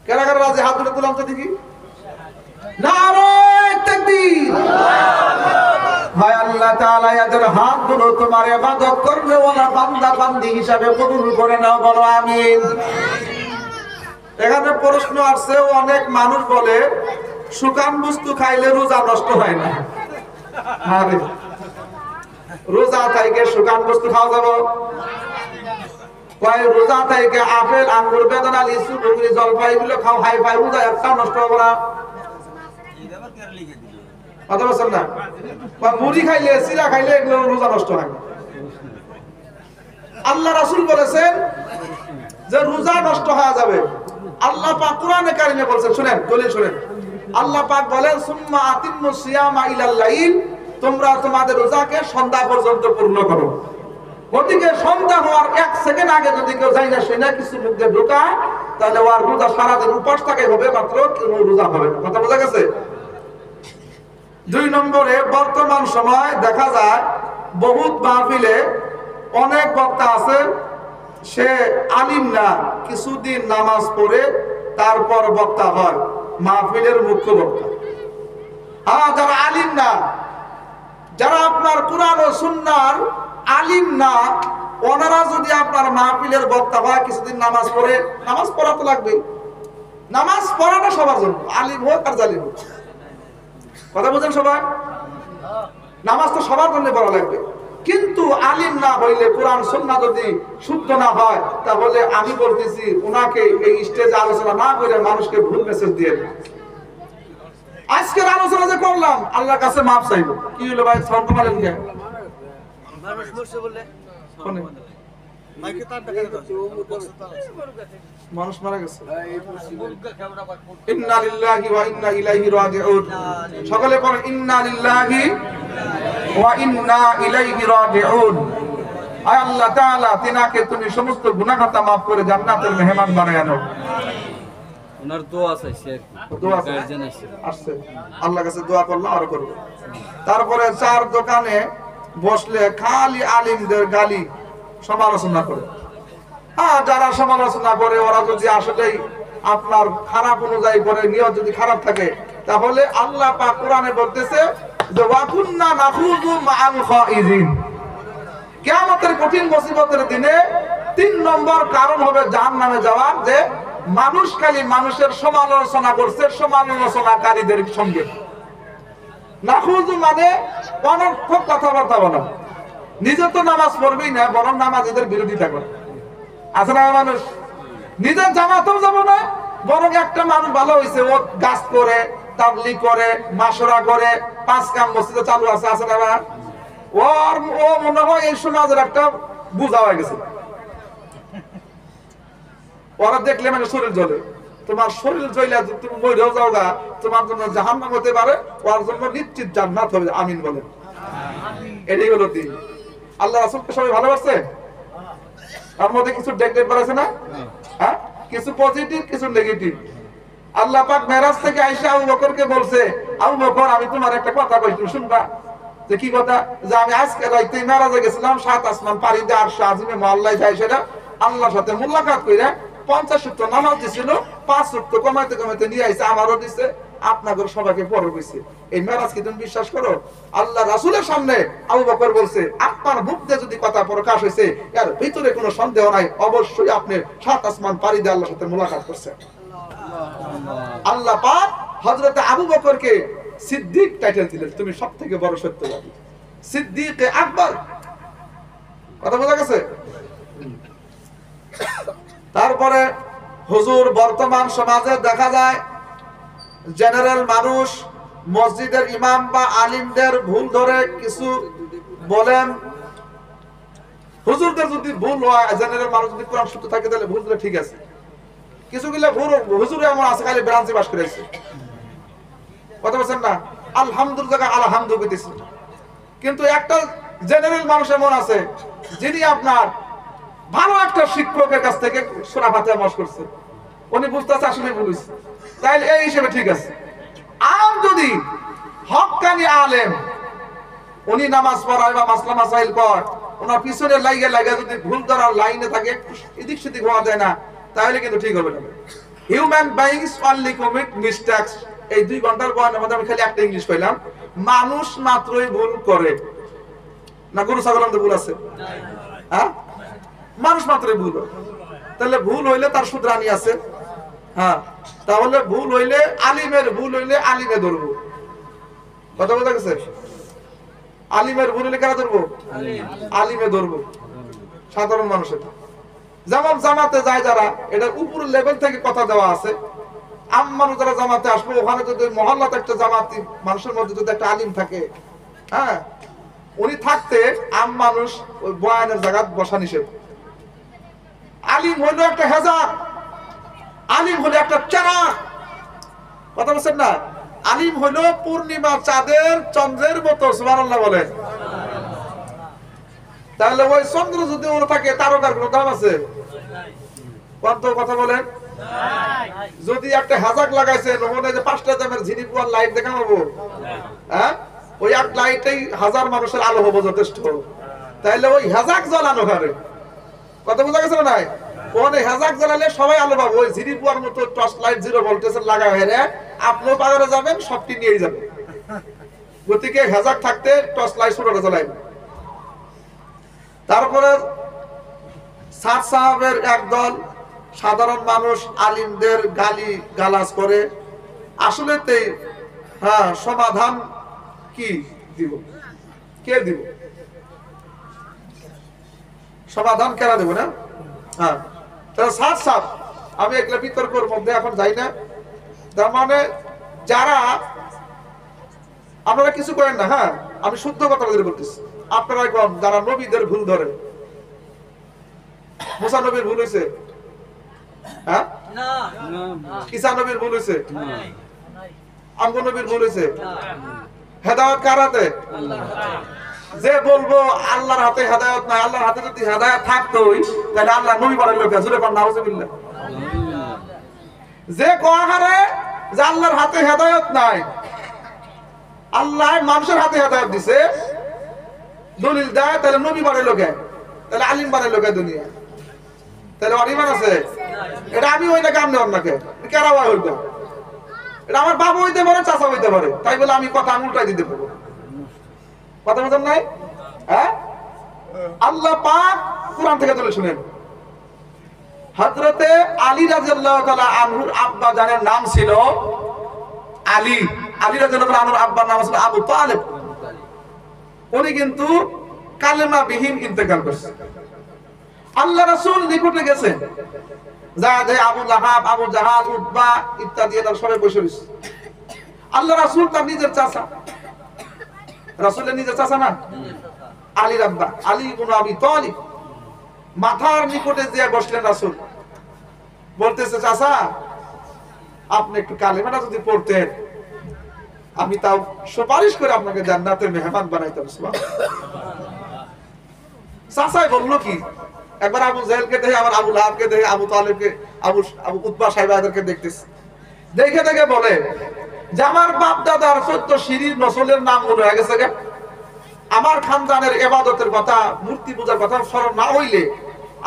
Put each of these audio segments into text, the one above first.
কারা কারা রাজি হাত তুলে তুলাম তো দেখি। নারায়ে তাকবীর। হায় আল্লাহ তাআলা এদের হাতগুলো তোমার ইবাদত করবে ওয়ালা বান্দা বান্দি হিসাবে কবুল করে নাও, বলো আমিন। এখানে প্রশ্ন আসছে, অনেক মানুষ বলে শুকান বস্তু খাইলে রোজা নষ্ট হয় না। আরে রোজা থেকে শুকান বস্তু খাওয়া যাবে? কয় রোজা থেকে আপেল আঙ্গুর বেদানা লিচু ডুগরি জলপাই গুলো খাও, হাই ফাই রোজা একটা নষ্ট হবে না। কথা বলছেন না? মুড়ি খাইলে সিরা খাইলে এগুলো রোজা নষ্ট হয় না। আল্লাহ রাসূল বলেছেন যে রোজা নষ্ট হয়ে যাবে। আল্লাহ পাক কোরআনে কারিমে বলেছেন, শুনেন দলিল শুনেন। আল্লাহ পাক বলেন সুম্মা আতিম্মুস সিয়ামা ইলাল লাইল, তোমরা তোমাদের রোজাকে সন্ধ্যা পর্যন্ত পূর্ণ করো। ওদিকে সন্ধ্যা হওয়ার 1 সেকেন্ড আগে যদি কেউ যাই না শুনে কিছু মুখ দিয়ে ঢোকায়, তাহলে ওর রোজা সারাদিন উপাস থাকে হবে, মাত্র কোনো রোজা হবে না। কথা বোঝা গেছে? 2 নম্বরে বর্তমান সময় দেখা যায় বহুত মাহফিলে অনেক বক্তা আছে, সে আলিম না, কিছুদিন নামাজ পড়ে তারপর বক্তা হয়, মাহফিলের মুখ্য বক্তা। যারা আলিম না, যারা আপনার কোরআন ও সুন্নাহর আলিম না, ওনারা যদি আপনার মাহফিলের বক্তা হয়, কিছুদিন নামাজ পড়ে, নামাজ পড়া তো লাগবে। নামাজ পড়াটা সবার জন্য, আলিম হোক আর জালিম হোক। কথা বুঝেন সবাই? নামাজ তো সবার জন্য পড়া লাগবে, কিন্তু আলিম না হইলে, কোরআন সুন্নাহ যদি শুদ্ধ না হয়, তাহলে আমি বলতেছি ওনাকে এই স্টেজে আলোচনা না করে মানুষকে ভুল মেসেজ দিয়ে দেন। আজকের আলোচনা যে করলাম, আল্লাহর কাছে মাফ চাইবো। কি হলো ভাই, সাউন্ড কমালেন কেন? মানুষ মারা গেছে। ইন্না লিল্লাহি ওয়া ইন্না ইলাইহি রাজিউন। সকলে পড়েন ইন্না লিল্লাহি ওয়া ইন্না ইলাইহি রাজিউন। আয় আল্লাহ তাআলা, তিনাকে তুমি সমস্ত গুনাহ খাতা maaf করে জান্নাতের মেহমান বানায় নাও। ওনার দোয়া চাইছে, দোয়া আসছে, আল্লাহর কাছে দোয়া করলাম আর করব। তারপরে চার দোকানে বসলে খালি আলিমদের গালি সমালোচনা করে। যারা সমালোচনা করে ওরা যদি আসলেই আপনার খারাপ অনুযায়ী করে, নিয়ত যদি খারাপ থাকে, তাহলে আল্লাহ পাক কোরআনে বলতেছে যে ওয়া কুননা নাখুযু মাআল খাইজিন। কিয়ামতের কঠিন মুসিবতের দিনে 3 নম্বর কারণ হবে জাহান্নামে যাওয়ার, যে মানুষ খালি মানুষের সমালোচনা করছে সমালোচনাকারীদের সঙ্গে। নাখুযু মানে অনর্থক কথাবার্তা বলা। নিজে তো নামাজ পড়বেই না, বরং নামাজীদের বিরোধিতা করে। আছে না মানুষ? নিজের জামাতেও যাব না, বরং একটা মানুষ ভালো হয়েছে, ও গাছ করে, তাবলীগ করে, মাশরা করে, 5 কাম মসজিদে চালু আছে, আছে না? ও মনে হয় এই সমাজের একটা বোঝা হয়ে গেছে। ওরা দেখলে মানে শরীর জ্বলে। তোমার শরীর জ্বলে তুমি মরেও যাও গা, তোমার জন্য জাহান্নাম হতে পারে, ওর জন্য নিশ্চিত জান্নাত হবে। আমিন বলেন। এটাই হলো দিন। আল্লাহ রাসূলকে সবাই ভালোবাসে? তার মধ্যে কিছু নেগেটিভ আছে না? হ্যাঁ, কিছু পজিটিভ, কিছু নেগেটিভ। আল্লাহ পাক মেরাজ থেকে আয়েশা আবু বকরকে বলছে, আবু বকর আমি তোমার একটা কথা কই, তুমি শুনবা? যে কি কথা? যে আমি আজকে রাতে মেরাজে গেছিলাম, 7 আসমান পাড়ি দিয়ে আরশ আজিমে মহল্লায় যাই, সেটা আল্লাহর সাথে মুলাকাত কইরা 50 ওয়াক্ত নামাজ দিছিল, 5 ওয়াক্ত কমাইতে কমাইতে নিয়ে আইছে, আমারও দিছে, আপনাদের সবাইকে পড়ে কইছে। এই মেরাজ কি তুমি বিশ্বাস করো? আল্লাহ রাসূলের সামনে আবু বকর বলছে, আপনার মুখ দিয়ে যদি কথা প্রকাশ হইছে, এর ভিতরে কোনো সন্দেহ নাই, অবশ্যই আপনি 7 আসমান পাড়ি দিয়ে আল্লাহর সাথে মুলাকাত করছেন। আল্লাহ পাক হযরত আবু বকরকে সিদ্দিক টাইটেল দিলেন, তুমি সবথেকে বড় সত্যবাদী, সিদ্দিকে আকবর। কথা বোঝা গেছে? তারপরে হুজুর বর্তমান সমাজে দেখা যায় জেনারেল মানুষ মসজিদের ইমাম বা আলিমদের ভুল ধরে কিছু বলেন। হুজুরদের যদি ভুল হয়, জেনারেল মানুষ যদি কোরআন সত্য থাকে, তাহলে ভুল ধরে ঠিক আছে। কিছুগুলো ভুল হুজুর এমন আছে খালি ব্রাঞ্চে পাস করেছে। কথা বলছেন না? আলহামদুলিল্লাহ আলহামদুলিল্লাহ কইতেছি। কিন্তু একটা জেনারেল মানুষ এমন আছে, যিনি আপনার ভালো একটা শিক্ষকের কাছ থেকে সূরা ফাতিহা মাস করছে, উনি বুঝতেছে আসলে ভুল হইছে, তাইলে এই হিসেবে ঠিক আছে। আর যদি হক্কানি আলেম, উনি নামাজ পড়ায় বা মাসলা মাসাইল কর, ওনার পিছনে লাইগা লাইগা যদি ভুল ধরার লাইনে থাকে, এদিক সেদিক হওয়া যায় না, তাহলে কিন্তু ঠিক হবে না। Human beings only commit mistakes. এই 2 ঘন্টার বয়ানের মধ্যে আমি খালি একটা ইংলিশ পাইলাম, মানুষ মাত্রই ভুল করে। না গরু ছাগলের মধ্যে ভুল আছে? হ্যাঁ, মানুষ মাত্রই ভুল হয়। তাহলে ভুল হইলে তার শুধরানি আছে। হ্যাঁ, তাহলে ভুল হইলে আলিমের ভুল হইলে আলিমে ধরবো। কথা বোঝা গেছে? আলিমের ভুল হইলে কারা ধরবো? আলিমে ধরবো, সাধারণ মানুষের। যেমন জামাতে যায় যারা, এটা উপর লেভেল থেকে কথা দেওয়া আছে। আম মানুষ যারা জামাতে আসবো, ওখানে যদি মহল্লাতে একটা জামাতি মানুষের মধ্যে যদি একটা আলিম থাকে, হ্যাঁ, উনি থাকতে আম মানুষ ওই বয়ানের জায়গা বসা নিষেধ। আলিম হইলো একটা হেজাব, আলিম হলো একটা চারা। কথা বলছেন না? আলিম হইলো পূর্ণিমা চাঁদের চন্দ্রের মতো। সুবহানাল্লাহ বলেন। তাহলে ওই চন্দ্র যদি ওর থাকে, তারকার কোনো দাম আছে? কত কথা বলেন? যদি একটা হাজাক লাগাইছেন, ওখানে যে 5টা দামের ঝিনিপুয়ার লাইট দেখা পাবো, হ্যাঁ, ওই এক লাইটেই 1000 মানুষের আলো হবো যথেষ্ট। তাইলে ওই হাজাক জ্বালানো হবে। কথা বোঝা গেছে না? ওখানে হাজাক জ্বালালে সবাই আলো পাবো। ওই ঝিনিপুয়ার মতো টর্চ লাইট 0 ভোল্টেজের লাগা হয়ে আপনিও পাগলে যাবেন, সবটি নিয়ে যাবেন। গতিকে হাজাক থাকতে টর্চ লাইট ছোটটা জ্বালাইবেন। তারপরে সাদ সাহাবের একদল সাধারণ মানুষ আলিমদের গালি গালাজ করে। আসলে হ্যাঁ, সমাধান কি দিব? কে দিব? সমাধান কেনা দেব না? হ্যাঁ, সাদ সাহ, আমি এগুলো বিতর্কের মধ্যে এখন যাই না। তার মানে যারা, আপনারা কিছু করেন না, হ্যাঁ, আমি শুদ্ধ কথা বলতেছি। আপনারা কম যারা নবীদের ভুল ধরে। মুসা নবীর ভুল হয়েছে? হ্যাঁ, ঈসা নবীর ভুল হয়েছে? আমগো নবীর ভুল হয়েছে? হেদায়েত কার হাতে? যে বলবো আল্লাহর হাতে হেদায়েত নাই, আল্লাহর হাতে যদি হেদায়েত থাকতোই তাহলে আল্লাহ নবী বানাইল কে? জোরে কোন নাউজুবিল্লাহ। যে কহারে যে আল্লাহর হাতে হেদায়েত নাই, আল্লাহ মানুষের হাতে হেদায়েত দিছে, দলিল দেয়, তাহলে নবী বানাইল কে? তাহলে আলিম বানাইল কে দুনিয়া? তাহলে অনিমান আছে? এটা আমি হই না, কামনে অন্যকে কেরা হইতো? এটা আমার বাবা হইতে পারে, চাচা হইতে পারে, তাই বলে আমি কথা উল্টাই দিতে পারবো? কথা বলছেন নাই? হ্যাঁ, আল্লাহ পাক কুরআন থেকে তুলে শুনেন। হযরতে আলী রাদিয়াল্লাহু তাআলা আনহুর আব্বা জানের নাম ছিল আলী। আলী রাদিয়াল্লাহু তাআলা আনহুর আব্বার নাম ছিল আবু তালেব। উনি কিন্তু কালেমা বিহীন ইন্তেকাল করেছে। আল্লাহ রাসূল নিকটে গেছেন, যা যে আবু লাহাব, আবু জাহাল, উতবা ইত্যাদি এরা সবাই বসে রয়েছে। আল্লাহ রাসূল তার নিজের চাচা, রাসূলের নিজের চাচা না, আলী রাব্বা, আলী ইবনে আবি তালিব, মাথার নিকটে যে বসলেন রাসূল। বলতেছে, চাচা আপনি একটু কালেমাটা যদি পড়তেন, আমি তাও সুপারিশ করে আপনাকে জান্নাতের মেহমান বানাইতাম। চাচাই বললো কি, একবার আবু জাহেলকে দেখে, আবার আবু লাহাবকে দেখে, আবু তালেবকে, আবু উতবা সাহেবদেরকে দেখতেছে। দেখে দেখে বলে যে আমার বাপ দাদার 14 সিঁড়ির নসলের নাম মনে হয়ে গেছে গে। আমার খানদানের ইবাদতের কথা, মূর্তি পূজার কথা স্মরণ না হইলে,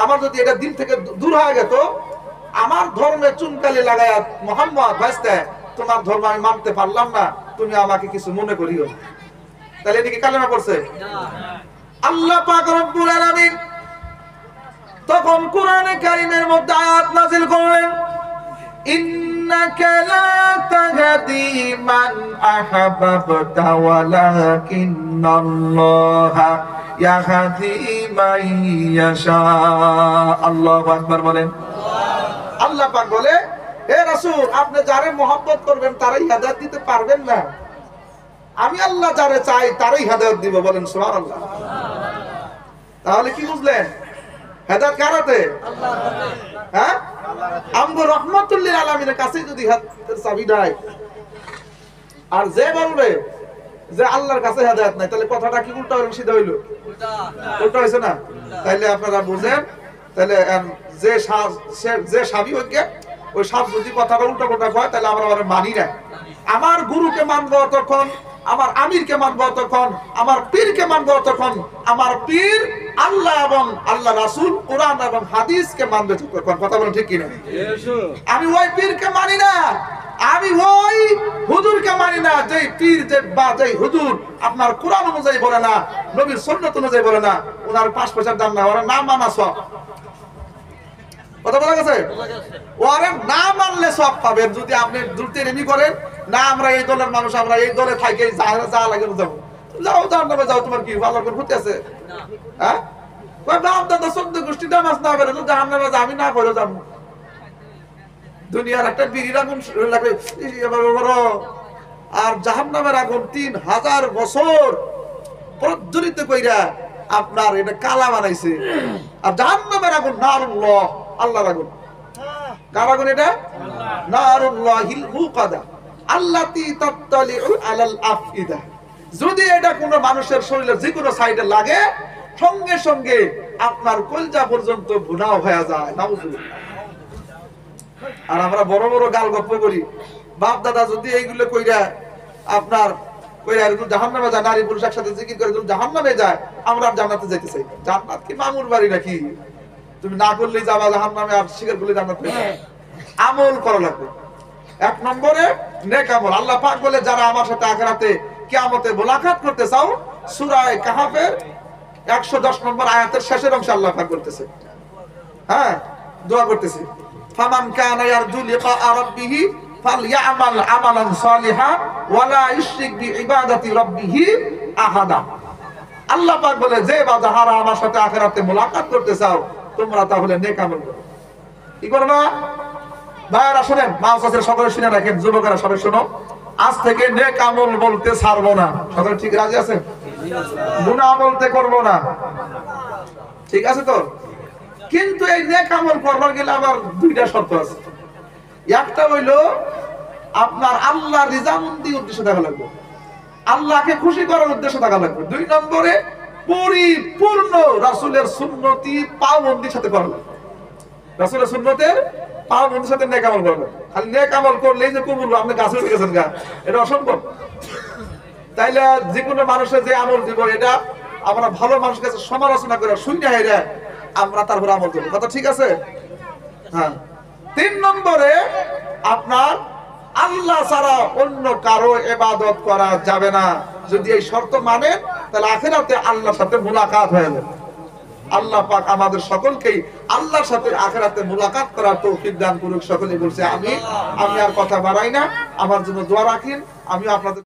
আমার যদি এটা দিন থেকে দূর হয়ে যেত, আমার ধর্মে চুনকালি লাগায়া মোহাম্মদ ভাইস্তে তোমার ধর্ম আমি মানতে পারলাম না, তুমি আমাকে কিছু মনে করিও। তাহলে এদিকে কালেমা পড়ছে। আল্লাহ পাক রব্বুল আলামিন তখন কোরআনে কারীমের মধ্যে আয়াত নাযিল করলেন, ইন্নাকা লা তাহদি মান আহাব্বাতা ওয়ালাকিন্নাল্লাহা ইয়াহদি মান ইয়াশা। আল্লাহু আকবার বলেন। আল্লাহ পাক বলে, হে রাসূল, আপনি যারে মহব্বত করবেন তারই হেদায়েত দিতে পারবেন না, আমি আল্লাহ যারে চাই তারই হেদায়েত দিব। বলেন সুবহানাল্লাহ। তাহলে কি বুঝলেন? হেদায়েত কার হাতে? আল্লাহর হাতে। হ্যাঁ, আমগো রহমাতুল লিল আলামিনের কাছে যদি হেদায়েতের চাবি দেয়, আর যে বলবে যে আল্লাহর কাছে হেদায়েত নাই, তাহলে কথাটা কি উল্টা হইল সিধা হইল? উল্টা হইছে না? তাইলে আপনারা বুঝেন, তাহলে যে সাবি হইকে ওই সাপ যদি কথাটা উল্টা কথা কয়, তাহলে আমরা মানি না। আমার গুরুকে মানবো তখন, আমার আমিরকে মানবো তখন, আমার পীরকে মানবো তখন, আমার পীর আল্লাহ এবং আল্লাহ রাসূল কোরআন এবং হাদিসকে মানবে। কথা বলেন ঠিক কিনা? আমি ওই পীরকে মানি না, আমি ওই হুজুরকে মানি না যে পীর যে বা যে হুজুর আপনার কোরআন অনুযায়ী বলে না, নবীর সুন্নাত অনুযায়ী বলে না, ওনার 5 পয়সার দাম না, ওরা নাম মানা সব। কথা বলা গেছে? ওরে না মানলে সব পাবেন যদি আপনি দুর্তেমি করেন না। আমরা এই দলের মানুষ, আমরা এই দলে থাকি, যা লাগে যাবো, যাও জাহান্নামে যাও, তোমার কি ভালো করে ক্ষতি আছে? হ্যাঁ, কই বাপ দাদা 14 গোষ্ঠী নামাজ না পড়ে তো জাহান্নামে যা, আমি না পড়ে যাবো। দুনিয়ার একটা বিড়ির আগুন লাগে আর জাহান্নামের আগুন 3000 বছর প্রজ্বলিত কইরা আপনার এটা কালা বানাইছে। আর জাহান্নামের আগুন নারুল্লাহ, আল্লাহর আগুন। কার আগুন এটা? নারুল্লাহিল মুকাদা আল্লাতী তাত্তালিউ আলাল আফইদা। যদি এটা কোনো মানুষের শরীরের যে কোনো সাইডে লাগে সঙ্গে সঙ্গে আপনার কলজা পর্যন্ত ভুনাও হয়ে যায়। নাউজুবিল্লাহ। আর আমরা বড় বড় গাল গপ্প করি, বাপ দাদা যদি এইগুলো কইরা আপনার কইরা জাহান্নামে যায়, নারী পুরুষ একসাথে জিকির করে জাহান্নামে যায়, আমরা জান্নাতে যাইতে চাই। জান্নাত কি মামুর বাড়ি নাকি? তুমি না করলেই যাবা জাহান্নামে, আর স্বীকার করলে জান্নাত পেয়ে যাবে। আমল করা লাগবে। 1 নম্বরে নেক আমল। আল্লাহ পাক বলে যারা আমার সাথে আখিরাতে কিয়ামতে মুলাকাত করতে চাও, সূরা কাহফের 110 নম্বর আয়াতের শেষের অংশে আল্লাহ পাক বলতেছে, হ্যাঁ দোয়া করতেছে, ফামান কানা ইয়ারজু লিকা রাব্বিহি ফালইআমাল আমালান সালিহান ওয়া লা ইউশরিক বিইবাদাতি রাব্বিহি আহাদা। আল্লাহ পাক বলে যে বা যারা আমার সাথে আখিরাতে মুলাকাত করতে চাও তোমরা তাহলে নেক আমল করো। কি করবা? ভাইরা শুনেন, মা চাচারা সকলে শুনে রাখেন, যুবকেরা সবাই শোনো, আজ থেকে নেক আমল বলতে ছাড়বো না। সকলে ঠিক রাজি আছেন? গুনাহ বলতে করব না, ঠিক আছে তো? কিন্তু এই নেক আমল করবার গেলে আবার 2টা শর্ত আছে। একটা হইলো আপনার আল্লাহ রিজামন্দি উদ্দেশ্য থাকা লাগবে, আল্লাহকে খুশি করার উদ্দেশ্য থাকা লাগবে। 2 নম্বরে পরিপূর্ণ রাসূলের সুন্নতি পাবন্দির সাথে করা লাগবে। রাসূলের সুন্নতের পাবন্দির সাথে নেক আমল করবে। খালি নেক আমল করলেই যে কবুল আপনি গাছে উঠে গেছেন গা, এটা অসম্ভব। তাইলে যে কোনো মানুষের যে আমল দিব এটা আমরা ভালো মানুষের কাছে সমালোচনা করে শুনে হেরে আমরা তারপর আমল করব। কথা ঠিক আছে? হ্যাঁ। 3 নম্বরে আপনার আল্লাহ ছাড়া অন্য কারো ইবাদত করা যাবে না। যদি এই শর্ত মানেন তাহলে আখিরাতে আল্লাহর সাথে মুলাকাত হয়ে যাবে। আল্লাহ পাক আমাদের সকলকেই আল্লাহর সাথে আখিরাতে মুলাকাত করার তৌফিক দান করুক। সকলেই বলছে আমিন। আমি আর কথা বাড়াই না, আমার জন্য দোয়া রাখেন। আমি আপনাদের